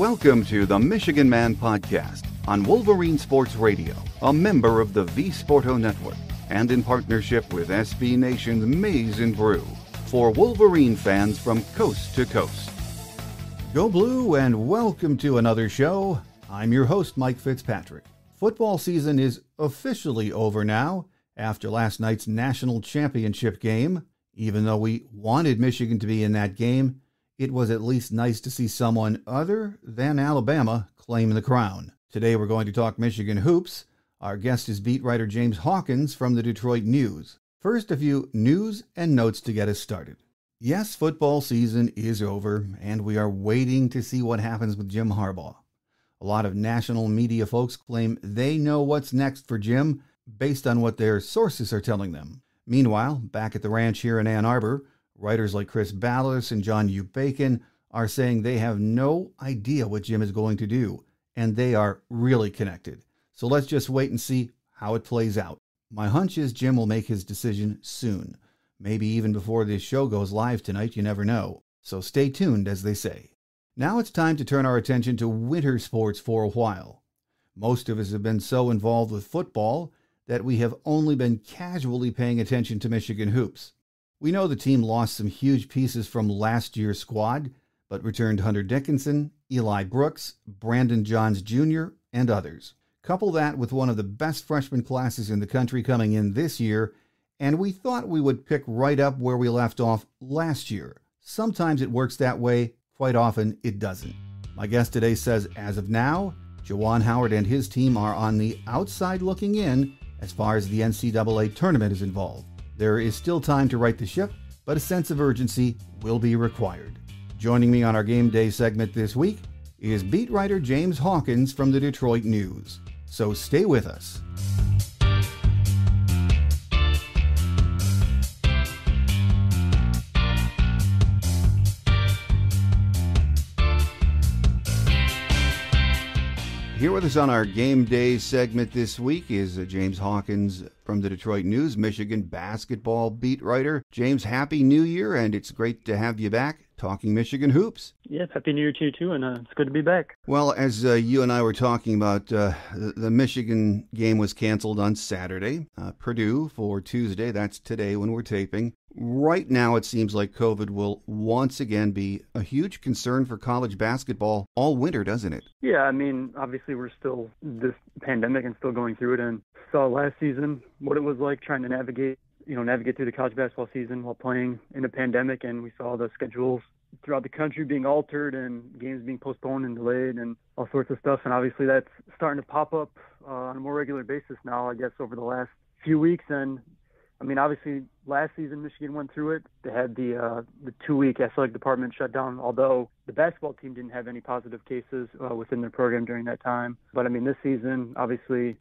Welcome to the Michigan Man Podcast on Wolverine Sports Radio, a member of the V Sporto Network, and in partnership with SB Nation's Maize and Brew, for Wolverine fans from coast to coast. Go Blue and welcome to another show. I'm your host, Mike Fitzpatrick. Football season is officially over now after last night's national championship game. Even though we wanted Michigan to be in that game, it was at least nice to see someone other than Alabama claim the crown. Today we're going to talk Michigan hoops. Our guest is beat writer James Hawkins from the Detroit News. First, a few news and notes to get us started. Yes, football season is over, and we are waiting to see what happens with Jim Harbaugh. A lot of national media folks claim they know what's next for Jim based on what their sources are telling them. Meanwhile, back at the ranch here in Ann Arbor, writers like Chris Ballas and John U. Bacon are saying they have no idea what Jim is going to do, and they are really connected. So let's just wait and see how it plays out. My hunch is Jim will make his decision soon. Maybe even before this show goes live tonight, you never know. So stay tuned, as they say. Now it's time to turn our attention to winter sports for a while. Most of us have been so involved with football that we have only been casually paying attention to Michigan hoops. We know the team lost some huge pieces from last year's squad, but returned Hunter Dickinson, Eli Brooks, Brandon Johns Jr., and others. Couple that with one of the best freshman classes in the country coming in this year, and we thought we would pick right up where we left off last year. Sometimes it works that way, quite often it doesn't. My guest today says as of now, Juwan Howard and his team are on the outside looking in as far as the NCAA tournament is involved. There is still time to right the ship, but a sense of urgency will be required. Joining me on our game day segment this week is beat writer James Hawkins from the Detroit News. So stay with us. Here with us on our game day segment this week is James Hawkins from the Detroit News, Michigan basketball beat writer. James, Happy New Year, and it's great to have you back talking Michigan hoops. Yes, Happy New Year to you too, and it's good to be back. Well, as you and I were talking about, the Michigan game was canceled on Saturday. Purdue for Tuesday, that's today when we're taping. Right now, it seems like COVID will once again be a huge concern for college basketball all winter, doesn't it? Yeah, I mean, obviously we're still this pandemic and still going through it, and saw last season what it was like trying to navigate through the college basketball season while playing in a pandemic, and we saw the schedules throughout the country being altered and games being postponed and delayed and all sorts of stuff, and obviously that's starting to pop up on a more regular basis now, I guess, over the last few weeks. And I mean, obviously, last season Michigan went through it. They had the 2-week athletic department shut down, although the basketball team didn't have any positive cases within their program during that time. But I mean, this season, obviously,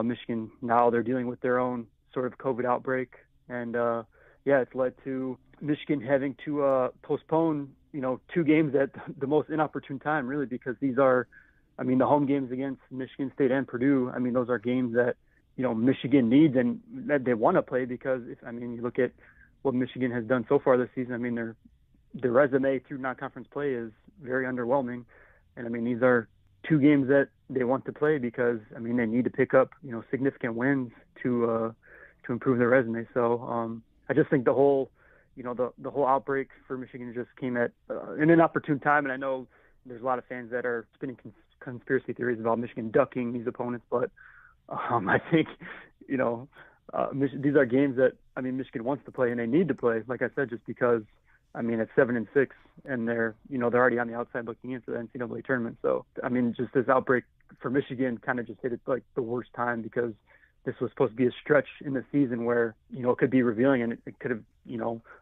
Michigan now they're dealing with their own sort of COVID outbreak, and it's led to Michigan having to postpone 2 games at the most inopportune time, really, because these are, I mean, the home games against Michigan State and Purdue. I mean, those are games that Michigan needs and that they want to play, because you look at what Michigan has done so far this season. I mean, their resume through non-conference play is very underwhelming, and I mean, these are 2 games that they want to play because they need to pick up significant wins to improve their resume. So I just think the whole outbreak for Michigan just came at an inopportune time, and I know there's a lot of fans that are spinning conspiracy theories about Michigan ducking these opponents, but I think, these are games that, Michigan wants to play and they need to play, like I said, just because, at 7-6 and they're already on the outside looking in for the NCAA tournament. So, just this outbreak for Michigan kind of just hit it like the worst time, because this was supposed to be a stretch in the season where, it could be revealing, and it could have,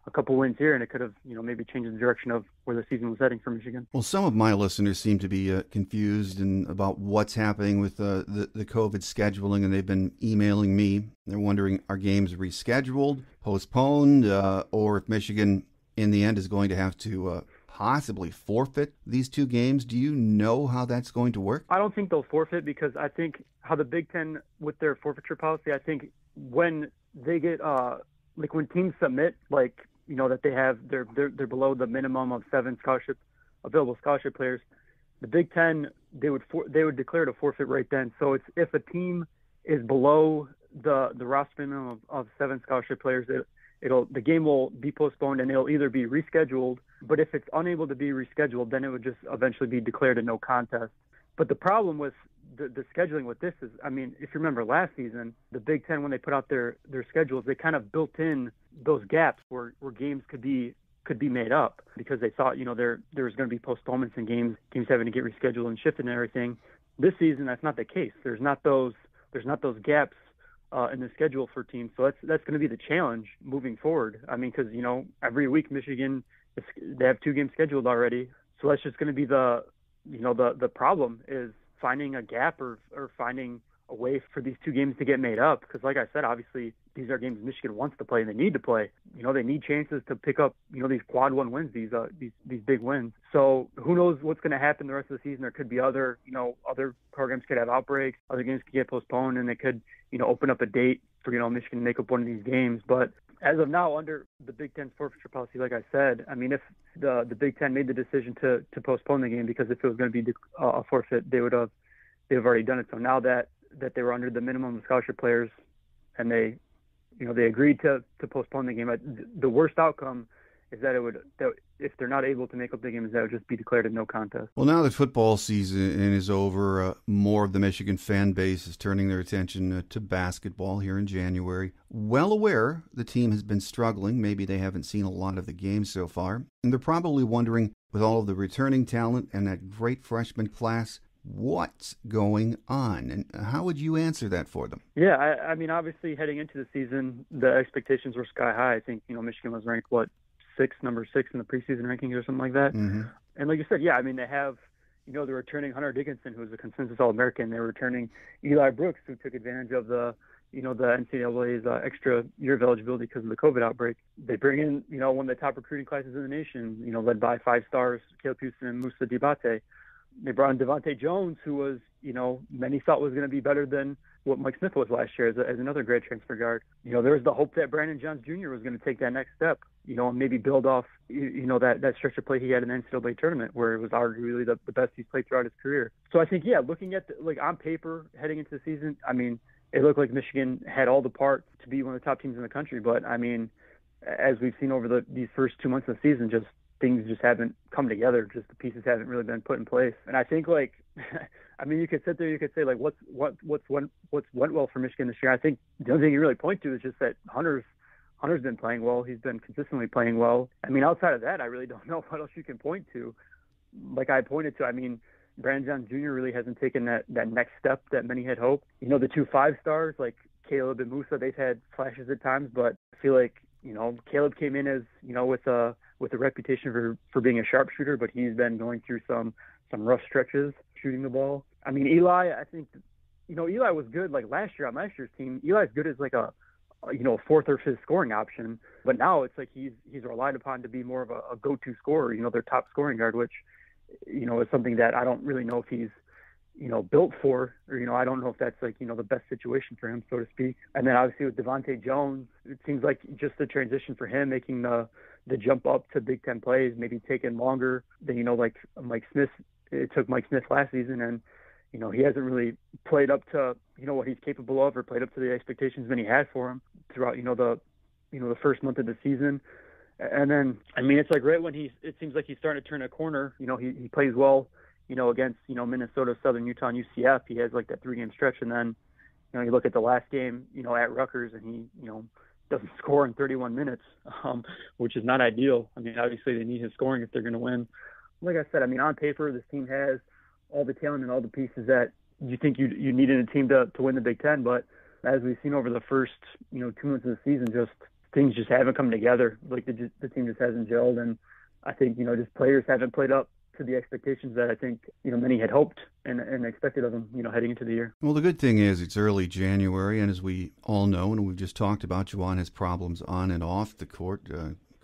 a couple wins here, and it could have, maybe changed the direction of where the season was heading for Michigan. Well, some of my listeners seem to be confused about what's happening with the COVID scheduling, and they've been emailing me. They're wondering, are games rescheduled, postponed, or if Michigan, in the end, is going to have to possibly forfeit these 2 games. Do you know how that's going to work? I don't think they'll forfeit, because I think how the Big Ten, with their forfeiture policy, I think when they get when teams submit that they have they're below the minimum of 7 available scholarship players, the Big Ten, they would declare it a forfeit right then. So it's if a team is below the roster minimum of 7 scholarship players, the game will be postponed and it'll either be rescheduled. But if it's unable to be rescheduled, then it would just eventually be declared a no contest. But the problem with the scheduling with this is, I mean, if you remember last season, the Big Ten, when they put out their schedules, they kind of built in those gaps where games could be made up because they thought, there was going to be postponements in games having to get rescheduled and shifted and everything. This season, that's not the case. There's not those gaps in the schedule for teams. So that's going to be the challenge moving forward. I mean, because, every week Michigan, they have 2 games scheduled already. So that's just going to be the problem is finding a gap or finding a way for these 2 games to get made up. Because like I said, obviously these are games Michigan wants to play and they need to play. They need chances to pick up, these quad 1 wins, these big wins. So who knows what's going to happen the rest of the season? There could be other programs could have outbreaks, other games could get postponed, and they could, open up a date for, Michigan to make up one of these games. But as of now, under the Big Ten's forfeiture policy, like I said, I mean, if the Big Ten made the decision to postpone the game, because if it was going to be a forfeit, they've already done it. So now that they were under the minimum of scholarship players, and they agreed to postpone the game, the worst outcome is that if they're not able to make up the games, that would just be declared a no contest. Well, now that football season is over, more of the Michigan fan base is turning their attention to basketball here in January. Well aware the team has been struggling. Maybe they haven't seen a lot of the games so far. And they're probably wondering, with all of the returning talent and that great freshman class, what's going on? And how would you answer that for them? Yeah, I mean, obviously heading into the season, the expectations were sky high. I think, Michigan was ranked, number 6 in the preseason rankings or something like that. Mm-hmm. And like you said, yeah, I mean, they have, they're returning Hunter Dickinson, who's a consensus All-American. They're returning Eli Brooks, who took advantage of the NCAA's extra year of eligibility because of the COVID outbreak. They bring in, one of the top recruiting classes in the nation, led by 5 stars, Caleb Houston and Musa Diabate. They brought in Devontae Jones, who was, many thought was going to be better than what Mike Smith was last year as another great transfer guard. There was the hope that Brandon Johns Jr. was going to take that next step, and maybe build off, that stretch of play he had in the NCAA tournament where it was arguably the best he's played throughout his career. So I think, looking at, on paper, heading into the season, I mean, it looked like Michigan had all the parts to be one of the top teams in the country. But, I mean, as we've seen over these first 2 months of the season, things just haven't come together. Just the pieces haven't really been put in place. And I think, I mean, you could sit there, you could say, what's went well for Michigan this year. I think the only thing you really point to is just that Hunter's been playing well. He's been consistently playing well. I mean, outside of that, I really don't know what else you can point to. Like I pointed to, I mean, Brandon Johns Jr. really hasn't taken that next step that many had hoped. The 2 5-stars, like Caleb and Musa, they've had flashes at times, but I feel like, Caleb came in as, with a reputation for being a sharpshooter, but he's been going through some rough stretches shooting the ball. I mean, Eli, I think, Eli was good last year on last year's team. Eli's good as a 4th or 5th scoring option, but now it's he's relied upon to be more of a go-to scorer, their top scoring guard, which, is something that I don't really know if he's, built for, or, I don't know if that's the best situation for him, so to speak. And then obviously with Devontae Jones, it seems like just the transition for him, making the jump up to Big Ten plays, maybe taking longer than, like Mike Smith. It took Mike Smith last season, and, he hasn't really played up to, what he's capable of, or played up to the expectations many had for him throughout, the first month of the season. And then, I mean, it's right when it seems like he's starting to turn a corner. He plays well, against, Minnesota, Southern Utah, and UCF. He has that 3-game stretch, and then, you look at the last game, at Rutgers, and he, doesn't score in 31 minutes, which is not ideal. I mean, obviously they need his scoring if they're going to win. Like I said, I mean, on paper, this team has all the talent and all the pieces that you think you need in a team to win the Big Ten. But as we've seen over the first, 2 months of the season, things just haven't come together. The team just hasn't gelled. And I think, just players haven't played up to the expectations that I think, many had hoped and expected of them, heading into the year. Well, the good thing is it's early January, and as we all know, and we've just talked about, Juwan has problems on and off the court.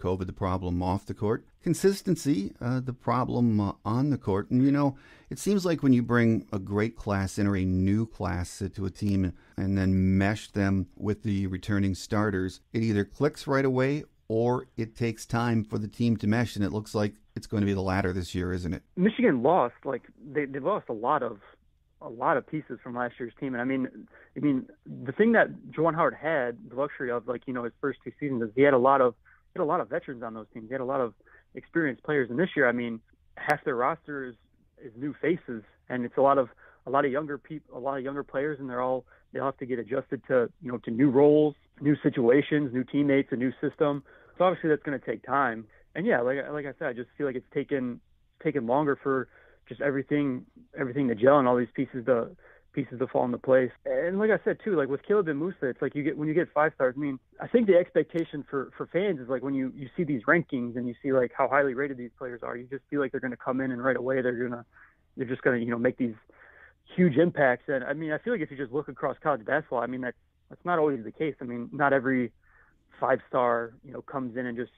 COVID, the problem off the court. Consistency, the problem on the court. And, it seems like when you bring a great class in or a new class to a team and then mesh them with the returning starters, it either clicks right away or it takes time for the team to mesh, and it looks like it's going to be the latter this year, isn't it? Michigan lost, like they've lost a lot of pieces from last year's team. And I mean, the thing that Juwan Howard had the luxury of, like, his first two seasons, is he had a lot of veterans on those teams. He had a lot of experienced players. And this year, I mean, half their roster is new faces, and it's a lot of younger people, a lot of younger players, and they'll have to get adjusted to to new roles, new situations, new teammates, a new system. So obviously that's going to take time. And yeah, like I said, I just feel like it's taken longer for just everything to gel and all these pieces to fall into place. And like I said too, like with Caleb and Musa, it's like when you get 5 stars. I mean, I think the expectation for fans is like when you see these rankings and you see like how highly rated these players are, you just feel like they're going to come in and right away they're just going to make these huge impacts. And I mean, I feel like if you just look across college basketball, I mean that's not always the case. I mean, not every 5-star comes in and just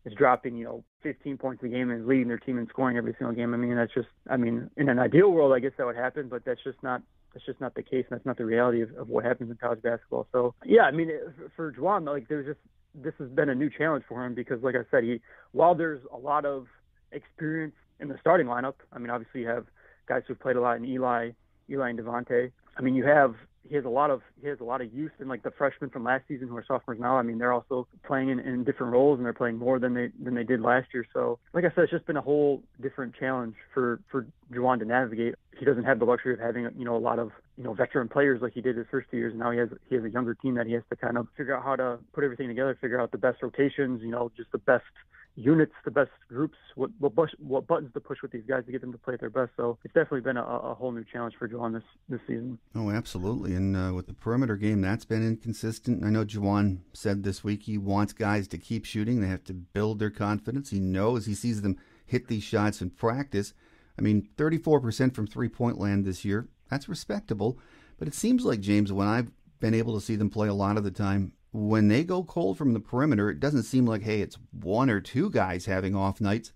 is dropping 15 points a game and is leading their team in scoring every single game. I mean, in an ideal world, I guess that would happen, but that's just not the case, and that's not the reality of what happens in college basketball. So yeah, I mean, for Juwan, like this has been a new challenge for him because, like I said, while there's a lot of experience in the starting lineup, I mean, obviously you have guys who've played a lot in Eli and Devontae. I mean, he has a lot of youth, and like the freshmen from last season who are sophomores now. I mean, they're also playing in different roles, and they're playing more than they did last year. So, like I said, it's just been a whole different challenge for Juwan to navigate. He doesn't have the luxury of having a lot of veteran players like he did his first 2 years. And now he has a younger team that he has to kind of figure out how to put everything together, figure out the best rotations, just the best units, the best groups, what buttons to push with these guys to get them to play at their best. So it's definitely been a whole new challenge for Juwan this season. Oh, absolutely. And with the perimeter game, that's been inconsistent. I know Juwan said this week he wants guys to keep shooting. They have to build their confidence. He sees them hit these shots in practice. I mean, 34% from three-point land this year. That's respectable. But it seems like, James, when I've been able to see them play a lot of the time, when they go cold from the perimeter, it doesn't seem like, hey, it's one or two guys having off nights.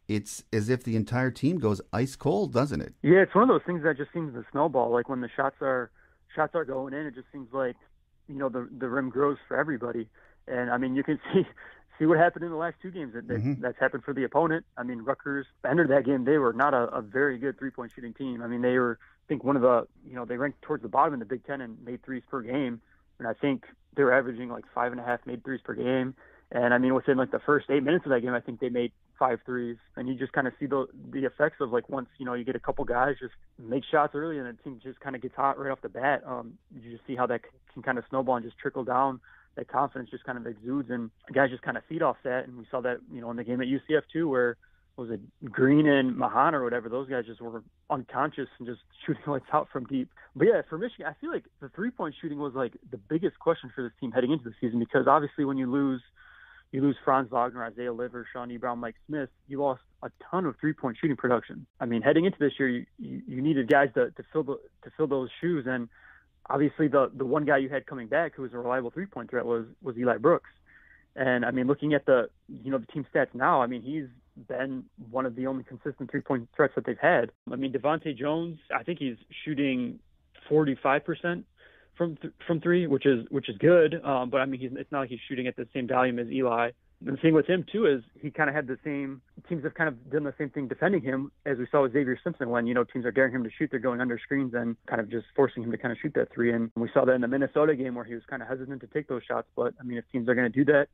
It's as if the entire team goes ice cold, doesn't it? Yeah, it's one of those things that just seems to snowball. Like when the shots are going in, it just seems like the rim grows for everybody. And I mean, you can see what happened in the last two games. That's happened for the opponent. I mean, Rutgers entered that game. They were not a very good 3-point shooting team. I mean, they were, I think, one of the they ranked towards the bottom in the Big Ten and made threes per game. And I think they were averaging like 5.5 made threes per game. And I mean, within like the first 8 minutes of that game, I think they made 5 threes. And you just kind of see the effects of like once you get a couple guys just make shots early and the team just kind of gets hot right off the bat. You just see how that can kind of snowball and just trickle down. That confidence just kind of exudes, and guys just kind of feed off that. And we saw that in the game at UCF too, where was it Green and Mahan or whatever? Those guys just were unconscious and just shooting lights out from deep. But yeah, for Michigan, I feel like the 3-point shooting was like the biggest question for this team heading into the season, because obviously when you lose Franz Wagner, Isaiah Liver, Shawnee Brown, Mike Smith, you lost a ton of 3-point shooting production. I mean, heading into this year, you needed guys to fill those shoes, and obviously the one guy you had coming back who was a reliable 3-point threat was Eli Brooks. And I mean, looking at the team stats now, I mean, he's been one of the only consistent 3-point threats that they've had. I mean, Devontae Jones, I think he's shooting 45% from three, which is good. But I mean, it's not like he's shooting at the same volume as Eli. And the thing with him too is he kind of had the same teams have kind of done the same thing defending him as we saw with Xavier Simpson. When teams are daring him to shoot, they're going under screens and kind of just forcing him to kind of shoot that three. And we saw that in the Minnesota game where he was kind of hesitant to take those shots. But I mean, if teams are going to do that,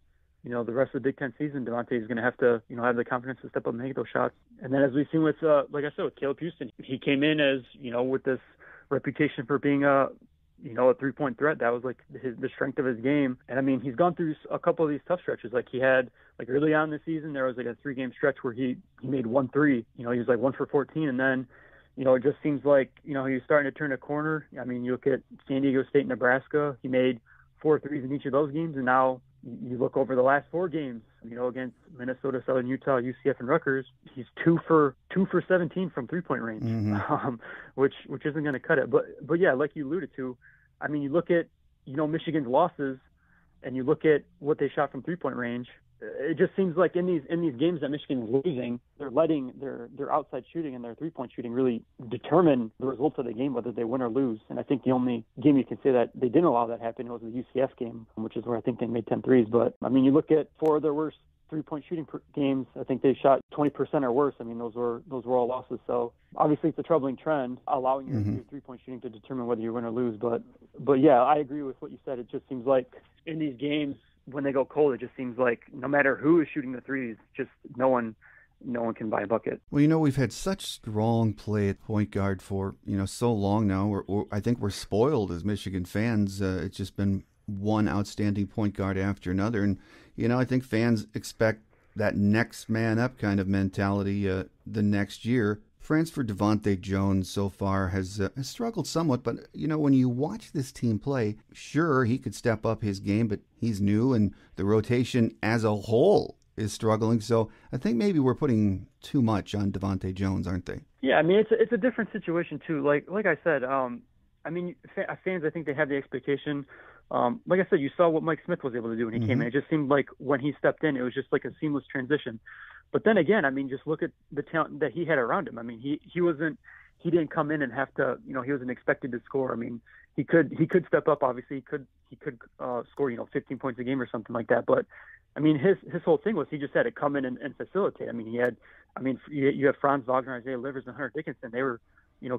the rest of the Big Ten season, Devontae is going to have to, have the confidence to step up and make those shots. And then as we've seen with, like I said, with Caleb Houston, he came in as, with this reputation for being a 3-point threat. That was like the strength of his game. And I mean, he's gone through a couple of these tough stretches. Like he had, like early on in the season, there was like a 3-game stretch where he made 1 3. He was like 1 for 14. And then, it just seems like, he was starting to turn a corner. I mean, you look at San Diego State, Nebraska, he made 4 threes in each of those games. And now you look over the last 4 games, against Minnesota, Southern Utah, UCF, and Rutgers, he's 2 for 17 from 3-point range, which isn't going to cut it. But yeah, like you alluded to, I mean, you look at Michigan's losses, and you look at what they shot from 3-point range. it just seems like in these games that Michigan is losing, they're letting their outside shooting and their 3-point shooting really determine the results of the game, whether they win or lose. And I think the only game you can say that they didn't allow that happen was the UCF game, which is where I think they made 10 threes. But I mean, you look at 4 of their worst 3-point shooting games, I think they shot 20% or worse. I mean, those were all losses. So obviously it's a troubling trend, allowing your 3-point shooting to determine whether you win or lose. But yeah, I agree with what you said. It just seems like in these games, when they go cold, it just seems like no matter who is shooting the threes, just no one can buy a bucket. Well, we've had such strong play at point guard for, so long now. I think we're spoiled as Michigan fans. It's just been one outstanding point guard after another. And, I think fans expect that next man up kind of mentality the next year. Transfer Devontae Jones so far has struggled somewhat, but, when you watch this team play, sure, he could step up his game, but he's new, and the rotation as a whole is struggling. So I think maybe we're putting too much on Devontae Jones, aren't they? Yeah, I mean, it's a different situation, too. Like I said, fans, I think they have the expectation. Like I said, you saw what Mike Smith was able to do when he came in. It just seemed like when he stepped in, it was just like a seamless transition. But then again, I mean, just look at the talent that he had around him. I mean, he didn't come in and have to, he wasn't expected to score. I mean, he could step up. Obviously, he could score, 15 points a game or something like that. But I mean, his whole thing was he just had to come in and facilitate. I mean, you have Franz Wagner, Isaiah Livers, and Hunter Dickinson. They were,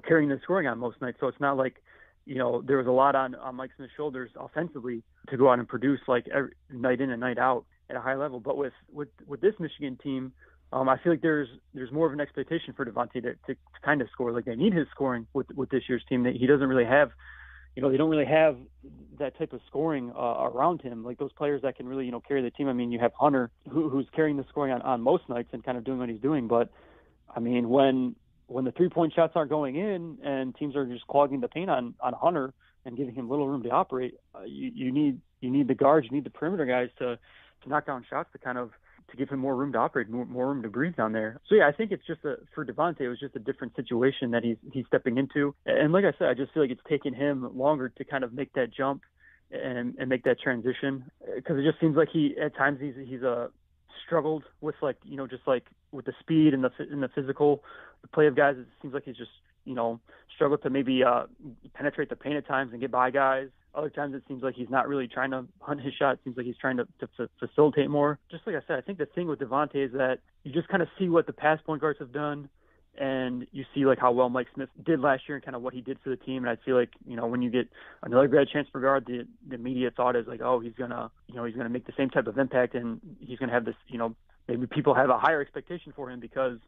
carrying the scoring on most nights. So it's not like, there was a lot on Mike Smith's shoulders offensively to go out and produce like every night in and night out at a high level. But with this Michigan team, I feel like there's more of an expectation for Devontae to kind of score. Like they need his scoring with this year's team. He doesn't really have, they don't really have that type of scoring around him. Like those players that can really, carry the team. I mean, you have Hunter who's carrying the scoring on most nights and kind of doing what he's doing. But I mean, when the 3-point shots aren't going in and teams are just clogging the paint on Hunter and giving him little room to operate, you need the guards, you need the perimeter guys to knock down shots to give him more room to operate, more room to breathe down there. So yeah, I think it's just for Devontae, it was just a different situation that he's stepping into. And like I said, I just feel like it's taken him longer to kind of make that jump and make that transition, because it just seems like at times he's struggled with just like with the speed and the physical play of guys. It seems like he's just struggled to maybe penetrate the paint at times and get by guys. Other times it seems like he's not really trying to hunt his shot. It seems like he's trying to facilitate more. Just like I said, I think the thing with Devontae is that you just kind of see what the past point guards have done, and you see like how well Mike Smith did last year and kind of what he did for the team. And I feel like, when you get another grad transfer guard, the immediate thought is like, oh, he's gonna make the same type of impact, and he's gonna have this, maybe people have a higher expectation for him because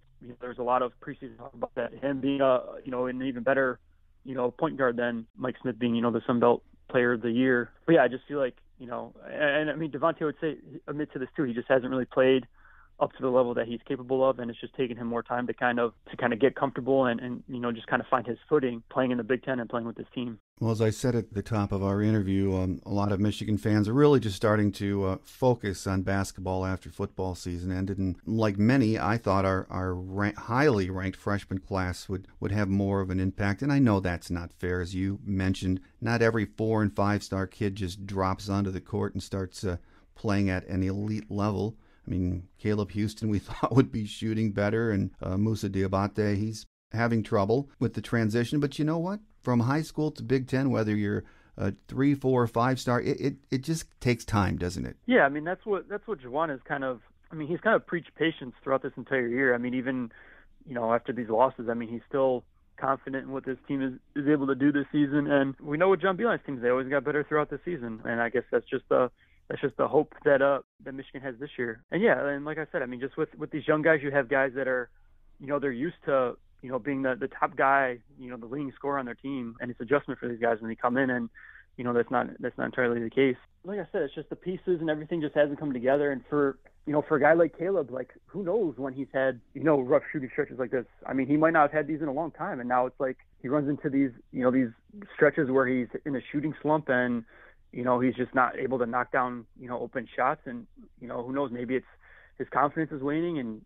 there's a lot of preseason talk about that, him being an even better, point guard than Mike Smith being, the Sun Belt player of the year. But yeah, I just feel like, and I mean, Devontae would admit to this too. He just hasn't really played up to the level that he's capable of, and it's just taken him more time to kind of get comfortable and just kind of find his footing playing in the Big Ten and playing with this team. Well, as I said at the top of our interview, a lot of Michigan fans are really just starting to focus on basketball after football season ended. And like many, I thought our highly ranked freshman class would have more of an impact. And I know that's not fair. As you mentioned, not every 4- and 5-star kid just drops onto the court and starts playing at an elite level. I mean, Caleb Houston we thought would be shooting better, and Moussa Diabate, he's having trouble with the transition. But you know what? From high school to Big Ten, whether you're a 3, 4, 5-star, it just takes time, doesn't it? Yeah, I mean, that's what Juwan is he's kind of preached patience throughout this entire year. I mean, even, after these losses, I mean, he's still confident in what this team is able to do this season. And we know with John Beilein's teams, they always got better throughout the season. And I guess that's just the hope that Michigan has this year. And yeah, and like I said, I mean, just with these young guys, you have guys that are, they're used to, being the top guy, the leading scorer on their team, and it's adjustment for these guys when they come in, and that's not entirely the case. Like I said, it's just the pieces and everything just hasn't come together. And for a guy like Caleb, like who knows when he's had rough shooting stretches like this. I mean, he might not have had these in a long time, and now it's like he runs into these these stretches where he's in a shooting slump and he's just not able to knock down, open shots. And, who knows, maybe it's his confidence is waning, and,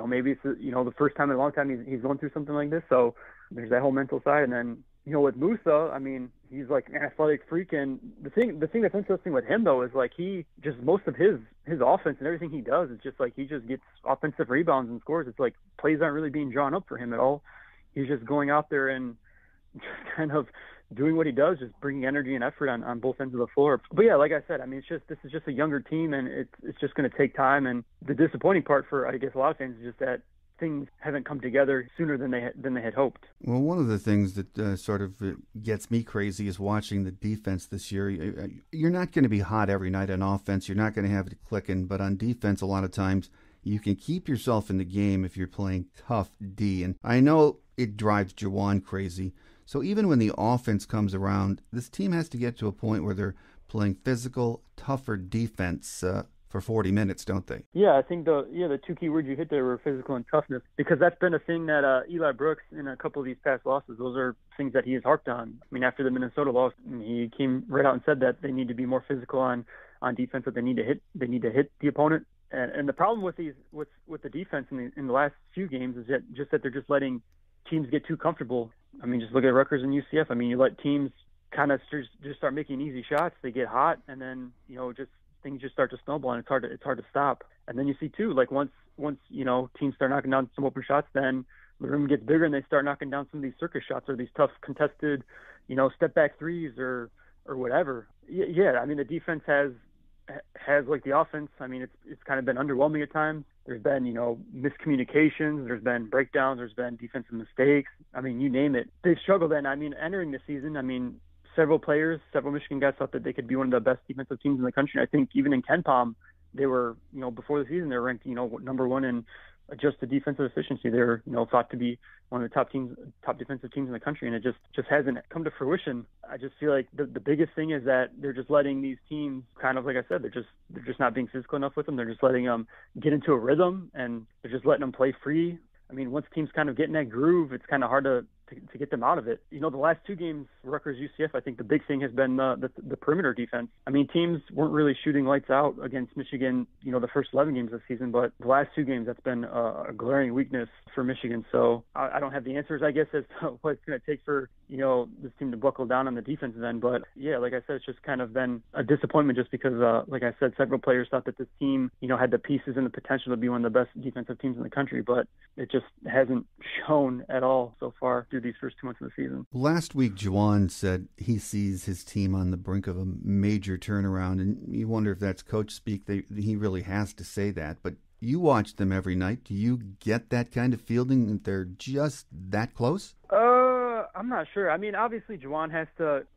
maybe it's, the first time in a long time he's going through something like this. So there's that whole mental side. And then, with Musa, I mean, he's like an athletic freak, and the thing that's interesting with him though is like he just most of his offense and everything he does is just like he just gets offensive rebounds and scores. It's like plays aren't really being drawn up for him at all. He's just going out there and just kind of doing what he does, just bringing energy and effort on both ends of the floor. But yeah, like I said, I mean, this is just a younger team, and it's just going to take time. And the disappointing part for, I guess, a lot of fans is just that things haven't come together sooner than they had hoped. Well, one of the things that sort of gets me crazy is watching the defense this year. You're not going to be hot every night on offense. You're not going to have it clicking, but on defense, a lot of times you can keep yourself in the game if you're playing tough D. And I know it drives Juwan crazy. So even when the offense comes around, this team has to get to a point where they're playing physical, tougher defense for 40 minutes, don't they? Yeah, I think the two key words you hit there were physical and toughness, because that's been a thing that Eli Brooks in a couple of these past losses, those are things that he has harped on. I mean, after the Minnesota loss, he came right out and said that they need to be more physical on defense, that they need to hit the opponent. And the problem with the defense in the last few games is that they're just letting teams get too comfortable. I mean, just look at Rutgers and UCF. I mean, you let teams kind of just start making easy shots. They get hot, and then just things just start to snowball, and it's hard to stop. And then you see too, like once teams start knocking down some open shots, then the room gets bigger, and they start knocking down some of these circus shots or these tough contested, step back threes or whatever. Yeah, I mean, the defense has like the offense. I mean, it's kind of been underwhelming at times. There's been, miscommunications. There's been breakdowns. There's been defensive mistakes. I mean, you name it. They've struggled. And I mean, entering the season, I mean, several Michigan guys thought that they could be one of the best defensive teams in the country. I think even in KenPom, they were, before the season, they were ranked, number one in adjusted defensive efficiency. They were, thought to be one of the top defensive teams in the country, and it just hasn't come to fruition. I just feel like the biggest thing is that they're just letting these teams kind of, like I said, they're just not being physical enough with them. They're just letting them get into a rhythm, and they're just letting them play free. I mean, once teams kind of get in that groove, it's kind of hard to get them out of it. The last two games, Rutgers UCF, I think the big thing has been the perimeter defense. I mean, teams weren't really shooting lights out against Michigan, the first 11 games of the season, but the last two games, that's been a glaring weakness for Michigan. So I don't have the answers, I guess, as to what it's going to take for, this team to buckle down on the defensive end. But yeah, like I said, it's just kind of been a disappointment just because, like I said, several players thought that this team, had the pieces and the potential to be one of the best defensive teams in the country, but it just hasn't shown at all so far through these first 2 months of the season. Last week, Juwan said he sees his team on the brink of a major turnaround, and you wonder if that's coach speak. He really has to say that, but you watch them every night. Do you get that kind of feeling that they're just that close? I'm not sure. I mean, obviously, Juwan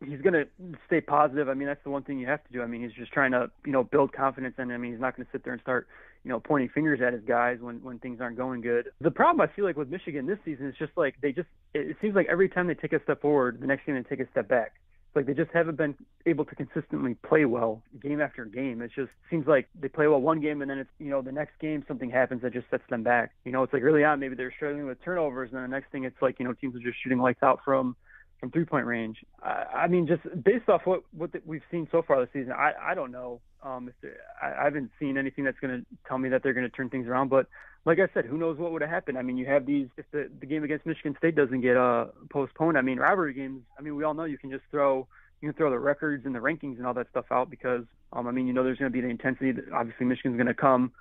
he's going to stay positive. I mean, that's the one thing you have to do. I mean, he's just trying to, build confidence in him. I mean, he's not going to sit there and start, pointing fingers at his guys when things aren't going good. The problem I feel like with Michigan this season is just like it seems like every time they take a step forward, the next game they take a step back. Like they just haven't been able to consistently play well game after game. It just seems like they play well one game, and then it's, the next game something happens that just sets them back. It's like early on maybe they're struggling with turnovers, and then the next thing it's like, teams are just shooting lights out from 3-point range. I mean, just based off what we've seen so far this season, I don't know. I haven't seen anything that's going to tell me that they're going to turn things around. But like I said, who knows what would have happened? I mean, you have these, if the game against Michigan State doesn't get postponed, I mean, rivalry games, I mean, we all know you can throw the records and the rankings and all that stuff out because, I mean, there's going to be the intensity. Obviously, Michigan's going to come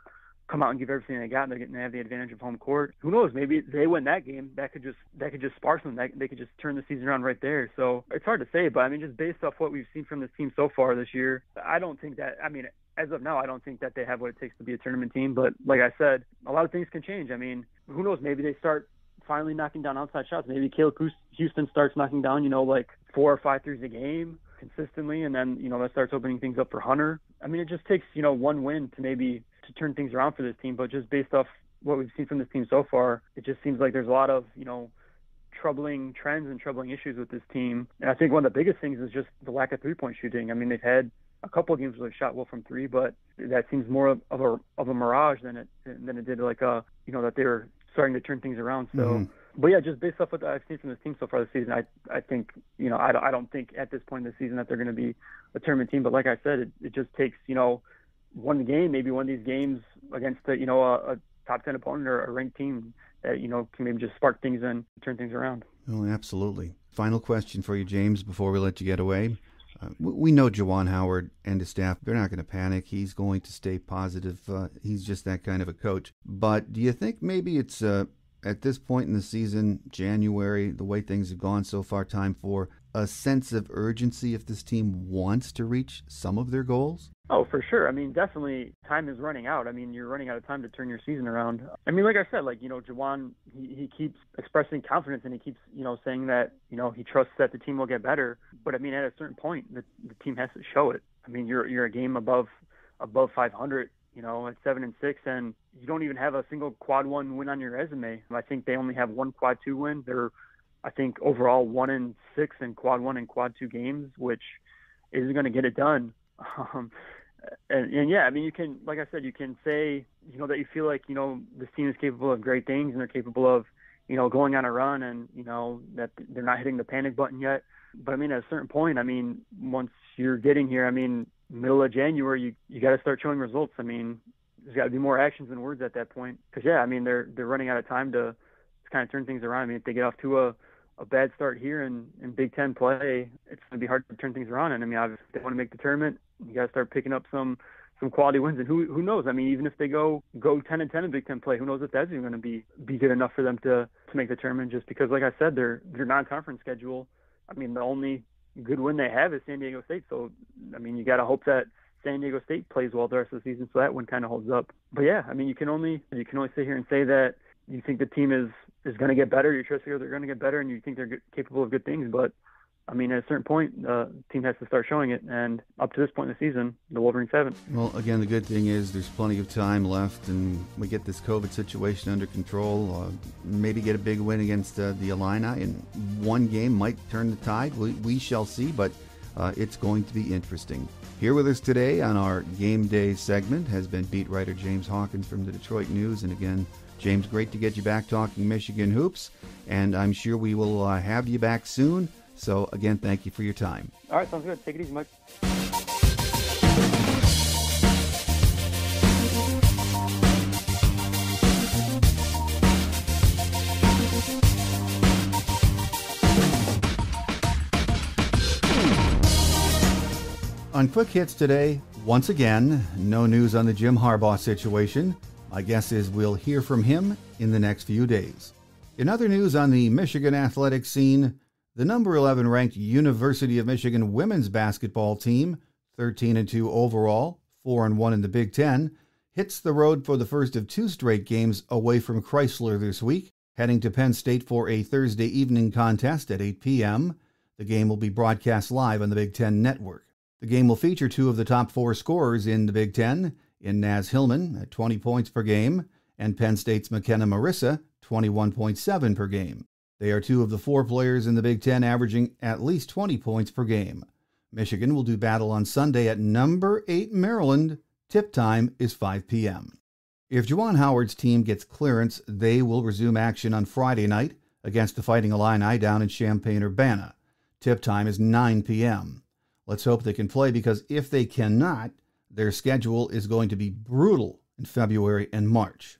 out and give everything they got. They have the advantage of home court. Who knows? Maybe they win that game. That could just spark them. They could just turn the season around right there. So it's hard to say, but I mean, just based off what we've seen from this team so far this year, I don't think that. I mean, as of now, I don't think that they have what it takes to be a tournament team. But like I said, a lot of things can change. I mean, who knows? Maybe they start finally knocking down outside shots. Maybe Caleb Houston starts knocking down, like 4 or 5 threes a game consistently, and then that starts opening things up for Hunter. I mean, it just takes one win to turn things around for this team. But just based off what we've seen from this team so far, it just seems like there's a lot of troubling trends and troubling issues with this team. And I think one of the biggest things is just the lack of 3-point shooting. I mean, they've had a couple of games where they shot well from 3, but that seems more of a mirage than it did like that they were starting to turn things around. So, But yeah, just based off what I've seen from this team so far this season, I think I don't think at this point in the season that they're going to be a tournament team. But like I said, it just takes one game, maybe one of these games against a top 10 opponent or a ranked team that, can maybe just spark things and turn things around. Oh, absolutely. Final question for you, James, before we let you get away. We know Juwan Howard and his staff, they're not going to panic. He's going to stay positive. He's just that kind of a coach. But do you think maybe it's, at this point in the season, January, the way things have gone so far, time for a sense of urgency if this team wants to reach some of their goals? Oh, for sure. I mean, definitely time is running out. I mean, you're running out of time to turn your season around. I mean, like I said, Juwan, he keeps expressing confidence and he keeps, saying that, he trusts that the team will get better. But I mean, at a certain point, the team has to show it. I mean, you're a game above 500, at 7-6, and you don't even have a single quad 1 win on your resume. I think they only have one quad 2 win. They're, I think, overall 1-6 in quad 1 and quad 2 games, which isn't going to get it done. And yeah, I mean, you can, like I said, you can say, that you feel like, this team is capable of great things and they're capable of, going on a run and, that they're not hitting the panic button yet. But I mean, at a certain point, I mean, once you're getting here, I mean, middle of January, you got to start showing results. I mean, there's got to be more actions than words at that point. Because, yeah, I mean, they're running out of time to kind of turn things around. I mean, if they get off to a bad start here in Big Ten play, it's going to be hard to turn things around. And I mean, obviously, if they want to make the tournament, you got to start picking up some quality wins. And who knows? I mean, even if they go 10-10 in Big Ten play, who knows if that's even going to be good enough for them to make the tournament? Just because, like I said, their non-conference schedule, I mean, the only good win they have is San Diego State. So, I mean, you got to hope that San Diego State plays well the rest of the season, so that one kind of holds up. But yeah, I mean, you can only sit here and say that you think the team is going to get better. You trust they're going to get better, and you think they're capable of good things. But I mean, at a certain point, the team has to start showing it. And up to this point in the season, the Wolverines haven't. Well, again, the good thing is there's plenty of time left, and we get this COVID situation under control. Maybe get a big win against the Illini, and one game might turn the tide. We shall see, but it's going to be interesting. Here with us today on our Game Day segment has been beat writer James Hawkins from the Detroit News. And again, James, great to get you back talking Michigan hoops, and I'm sure we will have you back soon. So, again, thank you for your time. All right, sounds good. Take it easy, Mike. On Quick Hits today, once again, no news on the Jim Harbaugh situation. My guess is we'll hear from him in the next few days. In other news on the Michigan athletic scene, the number 11 ranked University of Michigan women's basketball team, 13-2 overall, 4-1 in the Big Ten, hits the road for the first of 2 straight games away from Chrysler this week, heading to Penn State for a Thursday evening contest at 8 p.m. The game will be broadcast live on the Big Ten Network. The game will feature 2 of the top 4 scorers in the Big Ten, in Naz Hillman at 20 points per game, and Penn State's McKenna Marissa, 21.7 per game. They are 2 of the 4 players in the Big Ten averaging at least 20 points per game. Michigan will do battle on Sunday at number 8 Maryland. Tip time is 5 p.m. If Juwan Howard's team gets clearance, they will resume action on Friday night against the Fighting Illini down in Champaign-Urbana. Tip time is 9 p.m. Let's hope they can play, because if they cannot, their schedule is going to be brutal in February and March.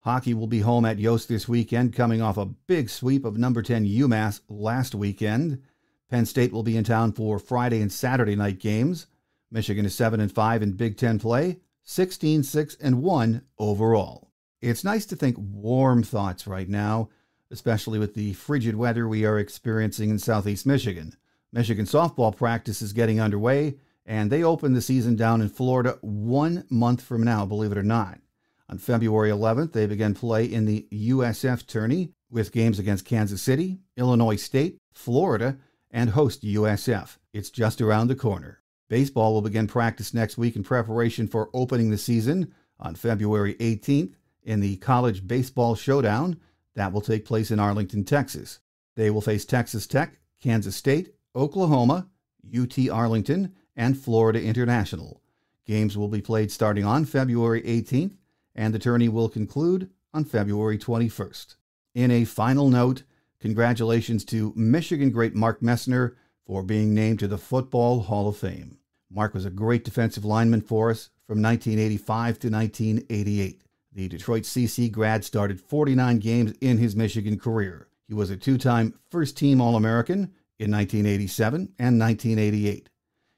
Hockey will be home at Yost this weekend, coming off a big sweep of number 10 UMass last weekend. Penn State will be in town for Friday and Saturday night games. Michigan is 7-5 in Big Ten play, 16-6-1 overall. It's nice to think warm thoughts right now, especially with the frigid weather we are experiencing in southeast Michigan. Michigan softball practice is getting underway, and they open the season down in Florida 1 month from now, believe it or not. On February 11th, they begin play in the USF tourney with games against Kansas City, Illinois State, Florida, and host USF. It's just around the corner. Baseball will begin practice next week in preparation for opening the season on February 18th in the College Baseball Showdown. That will take place in Arlington, Texas. They will face Texas Tech, Kansas State, Oklahoma, UT Arlington, and Florida International. Games will be played starting on February 18th, and the tourney will conclude on February 21st. In a final note, congratulations to Michigan great Mark Messner for being named to the Football Hall of Fame. Mark was a great defensive lineman for us from 1985 to 1988. The Detroit CC grad started 49 games in his Michigan career. He was a two-time first-team All-American in 1987 and 1988.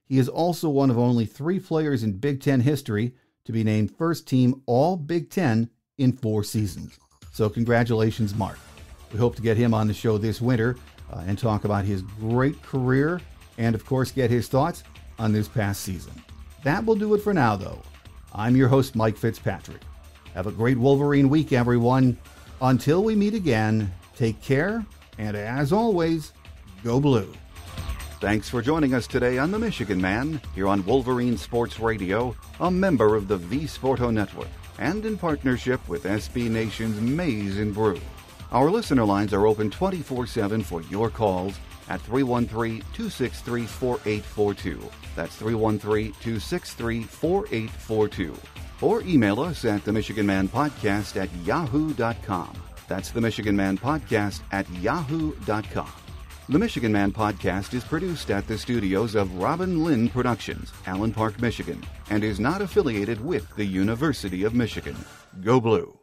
He is also one of only 3 players in Big Ten history to be named first-team All-Big Ten in 4 seasons. So congratulations, Mark. We hope to get him on the show this winter and talk about his great career and, of course, get his thoughts on this past season. That will do it for now, though. I'm your host, Mike Fitzpatrick. Have a great Wolverine week, everyone. Until we meet again, take care, and as always, go Blue. Thanks for joining us today on The Michigan Man, here on Wolverine Sports Radio, a member of the V Sporto Network, and in partnership with SB Nation's Maize and Brew. Our listener lines are open 24/7 for your calls at 313-263-4842. That's 313-263-4842. Or email us at themichiganmanpodcast@yahoo.com. That's themichiganmanpodcast@yahoo.com. The Michigan Man Podcast is produced at the studios of Robin Lynn Productions, Allen Park, Michigan, and is not affiliated with the University of Michigan. Go Blue!